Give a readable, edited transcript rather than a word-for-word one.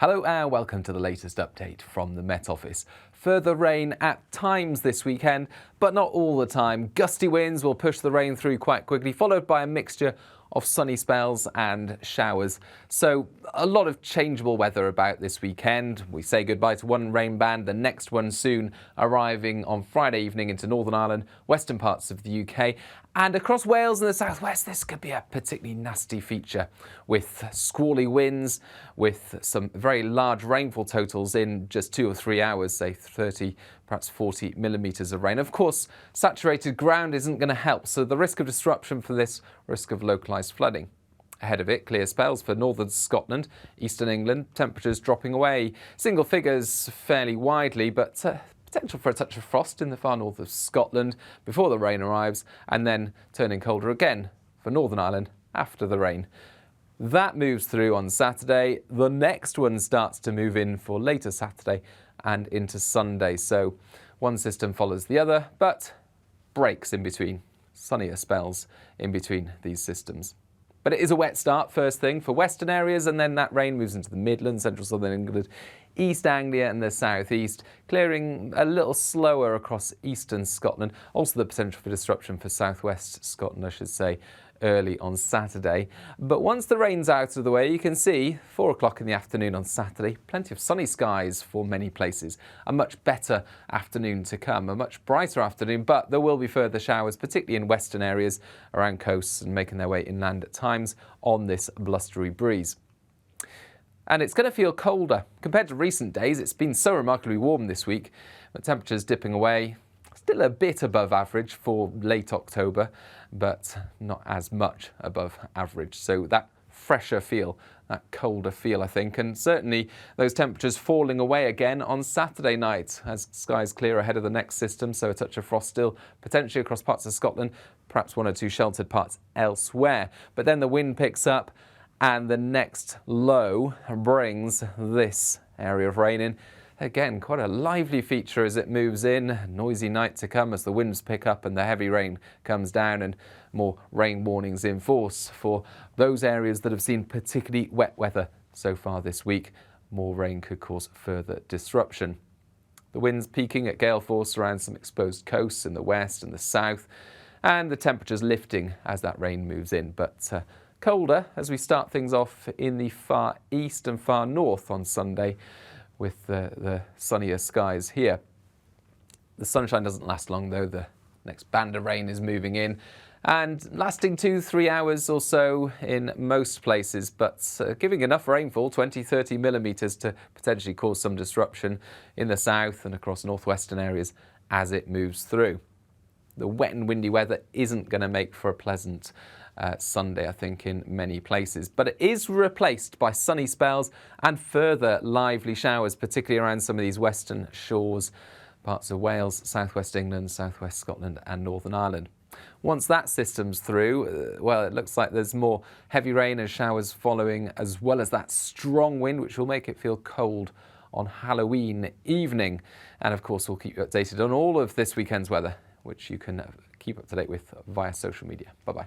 Hello and welcome to the latest update from the Met Office. Further rain at times this weekend, but not all the time. Gusty winds will push the rain through quite quickly, followed by a mixture of sunny spells and showers. So a lot of changeable weather about this weekend. We say goodbye to one rain band, the next one soon arriving on Friday evening into Northern Ireland, western parts of the UK. And across Wales and the southwest, this could be a particularly nasty feature with squally winds, with some very large rainfall totals in just 2 or 3 hours, say 30, perhaps 40 millimetres of rain. Of course, saturated ground isn't going to help, so the risk of disruption for this, risk of localised flooding. Ahead of it, clear spells for northern Scotland, eastern England, temperatures dropping away. Single figures fairly widely, but potential for a touch of frost in the far north of Scotland before the rain arrives, and then turning colder again for Northern Ireland after the rain. That moves through on Saturday. The next one starts to move in for later Saturday and into Sunday. So one system follows the other, but breaks in between, sunnier spells in between these systems. But it is a wet start, first thing, for western areas, and then that rain moves into the Midlands, central southern England, East Anglia and the southeast, clearing a little slower across eastern Scotland. Also the potential for disruption for southwest Scotland, I should say, early on Saturday. But once the rain's out of the way, you can see 4 o'clock in the afternoon on Saturday, plenty of sunny skies for many places. A much better afternoon to come, a much brighter afternoon, but there will be further showers, particularly in western areas around coasts and making their way inland at times on this blustery breeze. And it's going to feel colder. Compared to recent days, it's been so remarkably warm this week, but temperatures dipping away. Still a bit above average for late October, but not as much above average. So that fresher feel, that colder feel, I think, and certainly those temperatures falling away again on Saturday night as skies clear ahead of the next system. So a touch of frost still potentially across parts of Scotland, perhaps 1 or 2 sheltered parts elsewhere. But then the wind picks up and the next low brings this area of rain in. Again, quite a lively feature as it moves in. Noisy night to come as the winds pick up and the heavy rain comes down, and more rain warnings in force for those areas that have seen particularly wet weather so far this week. More rain could cause further disruption. The winds peaking at gale force around some exposed coasts in the west and the south, and the temperatures lifting as that rain moves in. But colder as we start things off in the far east and far north on Sunday, with the sunnier skies here. The sunshine doesn't last long though. The next band of rain is moving in and lasting 2-3 hours or so in most places, but giving enough rainfall, 20-30 millimetres, to potentially cause some disruption in the south and across northwestern areas as it moves through. The wet and windy weather isn't going to make for a pleasant Sunday, I think, in many places. But it is replaced by sunny spells and further lively showers, particularly around some of these western shores, parts of Wales, southwest England, southwest Scotland and Northern Ireland. Once that system's through, well, it looks like there's more heavy rain and showers following, as well as that strong wind, which will make it feel cold on Halloween evening. And of course, we'll keep you updated on all of this weekend's weather, which you can keep up to date with via social media. Bye-bye.